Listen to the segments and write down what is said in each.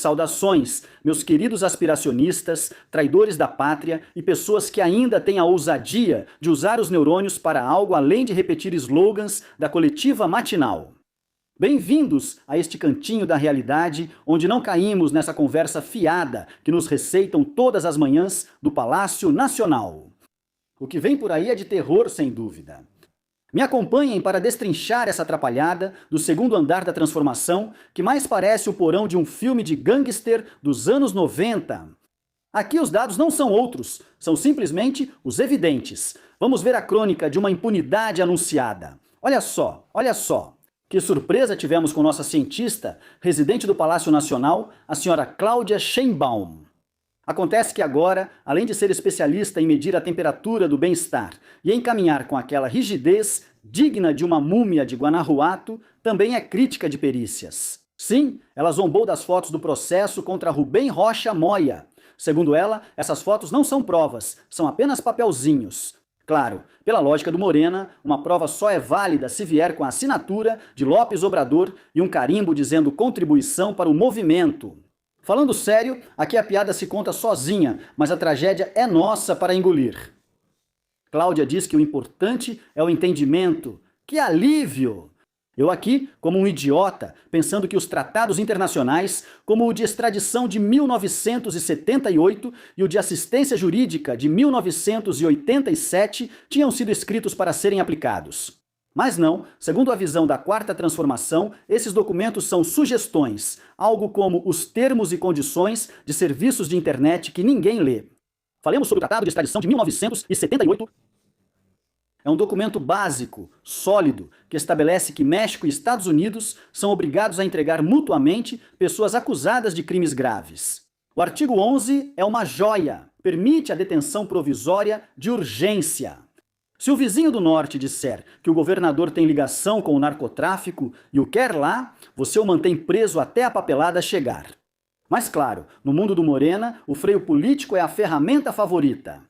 Saudações, meus queridos aspiracionistas, traidores da pátria e pessoas que ainda têm a ousadia de usar os neurônios para algo além de repetir slogans da coletiva matinal. Bem-vindos a este cantinho da realidade, onde não caímos nessa conversa fiada que nos receitam todas as manhãs do Palácio Nacional. O que vem por aí é de terror, sem dúvida. Me acompanhem para destrinchar essa atrapalhada do segundo andar da transformação, que mais parece o porão de um filme de gangster dos anos 90. Aqui os dados não são outros, são simplesmente os evidentes. Vamos ver a crônica de uma impunidade anunciada. Olha só. Que surpresa tivemos com nossa cientista, residente do Palácio Nacional, a senhora Cláudia Sheinbaum. Acontece que agora, além de ser especialista em medir a temperatura do bem-estar e em caminhar com aquela rigidez digna de uma múmia de Guanajuato, também é crítica de perícias. Sim, ela zombou das fotos do processo contra Rubem Rocha Moya. Segundo ela, essas fotos não são provas, são apenas papelzinhos. Claro, pela lógica do Morena, uma prova só é válida se vier com a assinatura de Lopes Obrador e um carimbo dizendo contribuição para o movimento. Falando sério, aqui a piada se conta sozinha, mas a tragédia é nossa para engolir. Cláudia diz que o importante é o entendimento. Que alívio! Eu aqui, como um idiota, pensando que os tratados internacionais, como o de extradição de 1978 e o de assistência jurídica de 1987, tinham sido escritos para serem aplicados. Mas não, segundo a visão da Quarta Transformação, esses documentos são sugestões, algo como os termos e condições de serviços de internet que ninguém lê. Falemos sobre o Tratado de Extradição de 1978. É um documento básico, sólido, que estabelece que México e Estados Unidos são obrigados a entregar mutuamente pessoas acusadas de crimes graves. O artigo 11 é uma joia, permite a detenção provisória de urgência. Se o vizinho do norte disser que o governador tem ligação com o narcotráfico e o quer lá, você o mantém preso até a papelada chegar. Mas claro, no mundo do Morena, o freio político é a ferramenta favorita.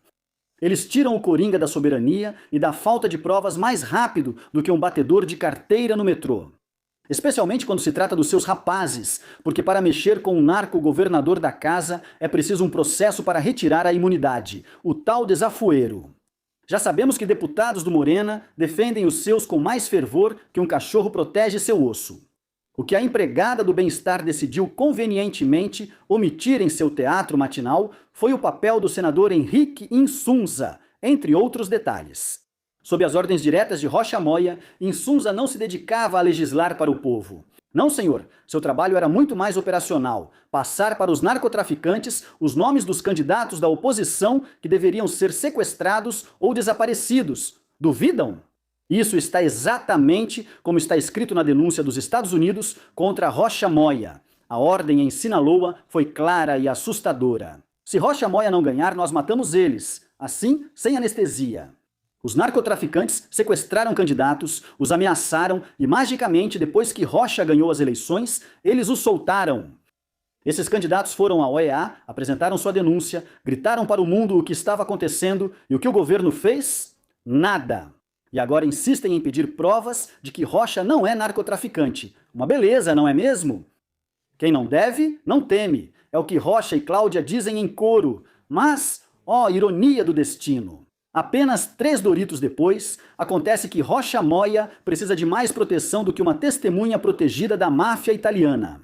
Eles tiram o coringa da soberania e da falta de provas mais rápido do que um batedor de carteira no metrô. Especialmente quando se trata dos seus rapazes, porque para mexer com o narco-governador da casa é preciso um processo para retirar a imunidade, o tal desafuero. Já sabemos que deputados do Morena defendem os seus com mais fervor que um cachorro protege seu osso. O que a empregada do bem-estar decidiu convenientemente omitir em seu teatro matinal foi o papel do senador Henrique Insunza, entre outros detalhes. Sob as ordens diretas de Rocha Moya, Insunza não se dedicava a legislar para o povo. Não, senhor, seu trabalho era muito mais operacional, passar para os narcotraficantes os nomes dos candidatos da oposição que deveriam ser sequestrados ou desaparecidos. Duvidam? Isso está exatamente como está escrito na denúncia dos Estados Unidos contra Rocha Moya. A ordem em Sinaloa foi clara e assustadora. Se Rocha Moya não ganhar, nós matamos eles, assim, sem anestesia. Os narcotraficantes sequestraram candidatos, os ameaçaram e, magicamente, depois que Rocha ganhou as eleições, eles os soltaram. Esses candidatos foram à OEA, apresentaram sua denúncia, gritaram para o mundo o que estava acontecendo e o que o governo fez? Nada. E agora insistem em pedir provas de que Rocha não é narcotraficante. Uma beleza, não é mesmo? Quem não deve, não teme. É o que Rocha e Cláudia dizem em coro. Mas, ó, ironia do destino. Apenas 3 Doritos depois, acontece que Rocha Moya precisa de mais proteção do que uma testemunha protegida da máfia italiana.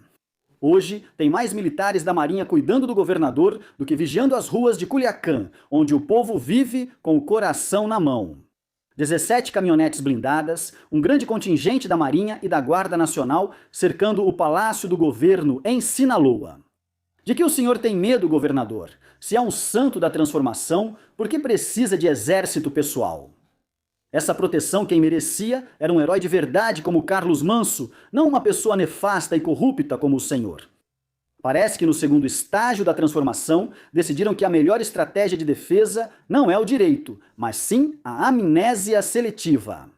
Hoje, tem mais militares da Marinha cuidando do governador do que vigiando as ruas de Culiacán, onde o povo vive com o coração na mão. 17 caminhonetes blindadas, um grande contingente da Marinha e da Guarda Nacional cercando o Palácio do Governo em Sinaloa. De que o senhor tem medo, governador? Se é um santo da transformação, por que precisa de exército pessoal? Essa proteção quem merecia era um herói de verdade como Carlos Manso, não uma pessoa nefasta e corrupta como o senhor. Parece que no segundo estágio da transformação decidiram que a melhor estratégia de defesa não é o direito, mas sim a amnésia seletiva.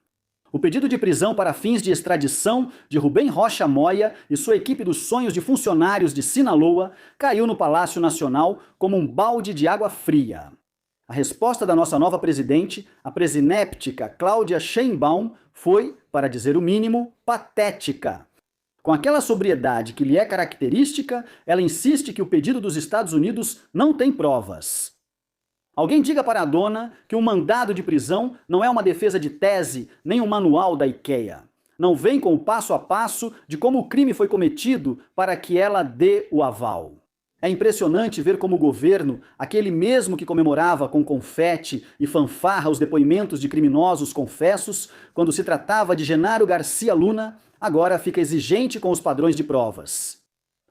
O pedido de prisão para fins de extradição de Rubem Rocha Moya e sua equipe dos sonhos de funcionários de Sinaloa caiu no Palácio Nacional como um balde de água fria. A resposta da nossa nova presidente, a presinéptica Cláudia Sheinbaum, foi, para dizer o mínimo, patética. Com aquela sobriedade que lhe é característica, ela insiste que o pedido dos Estados Unidos não tem provas. Alguém diga para a dona que um mandado de prisão não é uma defesa de tese nem um manual da IKEA. Não vem com o passo a passo de como o crime foi cometido para que ela dê o aval. É impressionante ver como o governo, aquele mesmo que comemorava com confete e fanfarra os depoimentos de criminosos confessos, quando se tratava de Genaro Garcia Luna, agora fica exigente com os padrões de provas.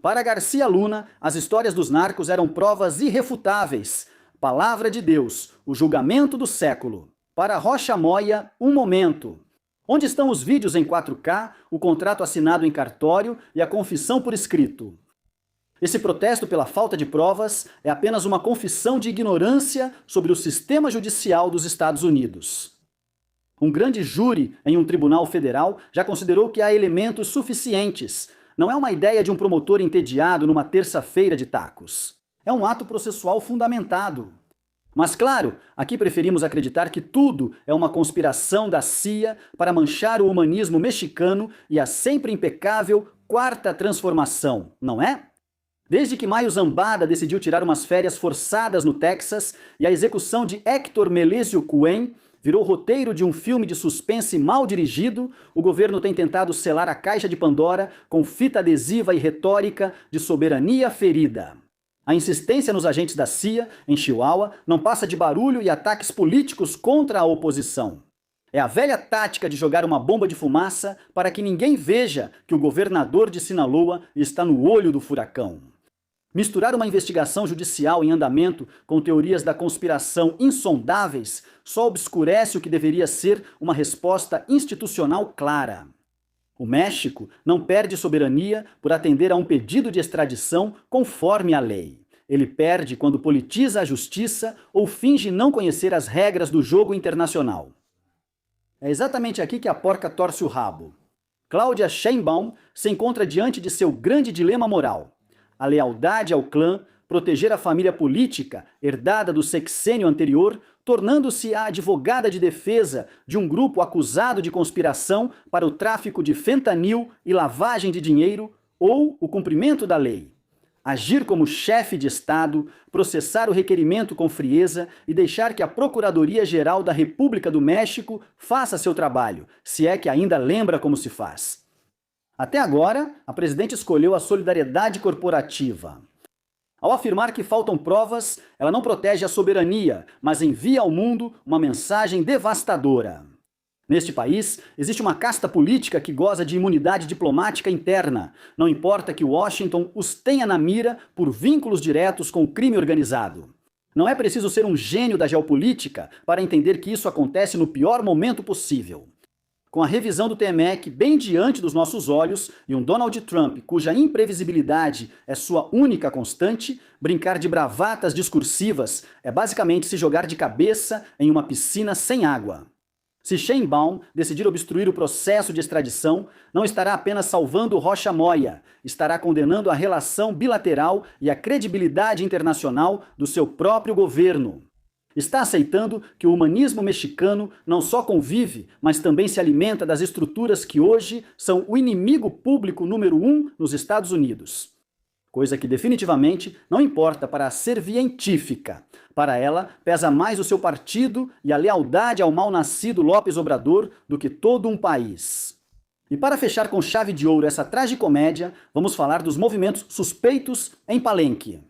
Para Garcia Luna, as histórias dos narcos eram provas irrefutáveis. Palavra de Deus, o julgamento do século. Para Rocha Moya, um momento. Onde estão os vídeos em 4K, o contrato assinado em cartório e a confissão por escrito? Esse protesto pela falta de provas é apenas uma confissão de ignorância sobre o sistema judicial dos Estados Unidos. Um grande júri em um tribunal federal já considerou que há elementos suficientes. Não é uma ideia de um promotor entediado numa terça-feira de tacos. É um ato processual fundamentado. Mas claro, aqui preferimos acreditar que tudo é uma conspiração da CIA para manchar o humanismo mexicano e a sempre impecável Quarta Transformação, não é? Desde que Maio Zambada decidiu tirar umas férias forçadas no Texas e a execução de Héctor Melesio Cuen virou roteiro de um filme de suspense mal dirigido, o governo tem tentado selar a caixa de Pandora com fita adesiva e retórica de soberania ferida. A insistência nos agentes da CIA, em Chihuahua, não passa de barulho e ataques políticos contra a oposição. É a velha tática de jogar uma bomba de fumaça para que ninguém veja que o governador de Sinaloa está no olho do furacão. Misturar uma investigação judicial em andamento com teorias da conspiração insondáveis só obscurece o que deveria ser uma resposta institucional clara. O México não perde soberania por atender a um pedido de extradição conforme a lei. Ele perde quando politiza a justiça ou finge não conhecer as regras do jogo internacional. É exatamente aqui que a porca torce o rabo. Claudia Sheinbaum se encontra diante de seu grande dilema moral. A lealdade ao clã, proteger a família política herdada do sexênio anterior, tornando-se a advogada de defesa de um grupo acusado de conspiração para o tráfico de fentanil e lavagem de dinheiro, ou o cumprimento da lei. Agir como chefe de Estado, processar o requerimento com frieza e deixar que a Procuradoria-Geral da República do México faça seu trabalho, se é que ainda lembra como se faz. Até agora, a presidente escolheu a solidariedade corporativa. Ao afirmar que faltam provas, ela não protege a soberania, mas envia ao mundo uma mensagem devastadora. Neste país, existe uma casta política que goza de imunidade diplomática interna. Não importa que Washington os tenha na mira por vínculos diretos com o crime organizado. Não é preciso ser um gênio da geopolítica para entender que isso acontece no pior momento possível. Com a revisão do TMEC bem diante dos nossos olhos e um Donald Trump cuja imprevisibilidade é sua única constante, brincar de bravatas discursivas é basicamente se jogar de cabeça em uma piscina sem água. Se Sheinbaum decidir obstruir o processo de extradição, não estará apenas salvando Rocha Moya, estará condenando a relação bilateral e a credibilidade internacional do seu próprio governo. Está aceitando que o humanismo mexicano não só convive, mas também se alimenta das estruturas que hoje são o inimigo público número 1 nos Estados Unidos. Coisa que definitivamente não importa para a servientífica. Para ela, pesa mais o seu partido e a lealdade ao mal-nascido López Obrador do que todo um país. E para fechar com chave de ouro essa tragicomédia, vamos falar dos movimentos suspeitos em Palenque.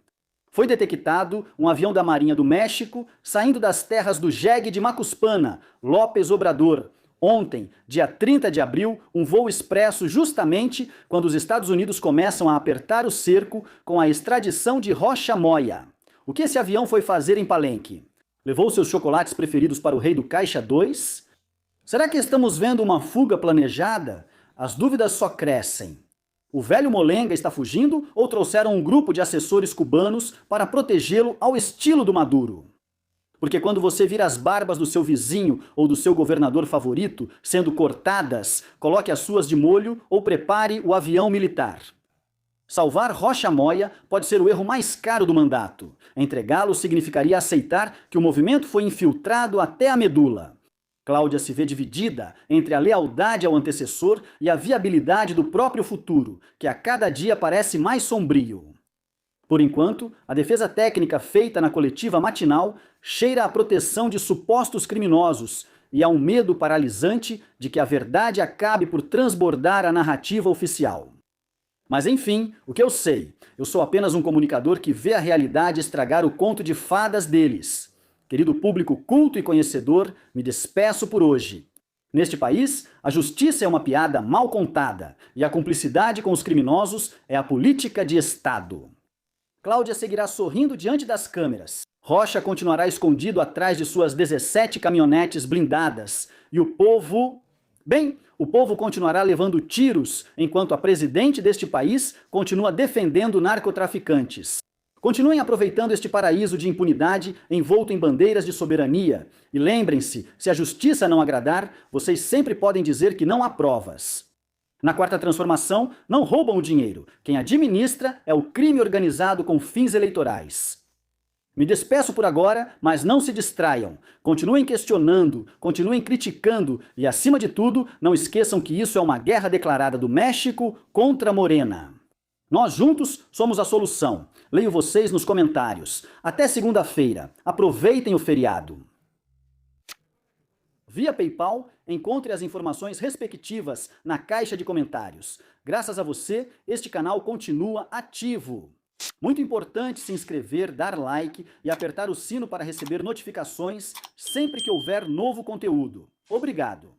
Foi detectado um avião da Marinha do México saindo das terras do jegue de Macuspana, López Obrador. Ontem, dia 30 de abril, um voo expresso justamente quando os Estados Unidos começam a apertar o cerco com a extradição de Rocha Moya. O que esse avião foi fazer em Palenque? Levou seus chocolates preferidos para o rei do Caixa 2? Será que estamos vendo uma fuga planejada? As dúvidas só crescem. O velho Molenga está fugindo ou trouxeram um grupo de assessores cubanos para protegê-lo ao estilo do Maduro? Porque quando você vira as barbas do seu vizinho ou do seu governador favorito sendo cortadas, coloque as suas de molho ou prepare o avião militar. Salvar Rocha Moya pode ser o erro mais caro do mandato. Entregá-lo significaria aceitar que o movimento foi infiltrado até a medula. Cláudia se vê dividida entre a lealdade ao antecessor e a viabilidade do próprio futuro, que a cada dia parece mais sombrio. Por enquanto, a defesa técnica feita na coletiva matinal cheira à proteção de supostos criminosos e a um medo paralisante de que a verdade acabe por transbordar a narrativa oficial. Mas enfim, o que eu sei? Eu sou apenas um comunicador que vê a realidade estragar o conto de fadas deles. Querido público culto e conhecedor, me despeço por hoje. Neste país, a justiça é uma piada mal contada e a cumplicidade com os criminosos é a política de Estado. Cláudia seguirá sorrindo diante das câmeras. Rocha continuará escondido atrás de suas 17 caminhonetes blindadas. E o povo... Bem, o povo continuará levando tiros enquanto a presidente deste país continua defendendo narcotraficantes. Continuem aproveitando este paraíso de impunidade envolto em bandeiras de soberania. E lembrem-se, se a justiça não agradar, vocês sempre podem dizer que não há provas. Na Quarta Transformação, não roubam o dinheiro. Quem administra é o crime organizado com fins eleitorais. Me despeço por agora, mas não se distraiam. Continuem questionando, continuem criticando e, acima de tudo, não esqueçam que isso é uma guerra declarada do México contra Morena. Nós juntos somos a solução. Leio vocês nos comentários. Até segunda-feira. Aproveitem o feriado. Via PayPal, encontre as informações respectivas na caixa de comentários. Graças a você, este canal continua ativo. Muito importante se inscrever, dar like e apertar o sino para receber notificações sempre que houver novo conteúdo. Obrigado!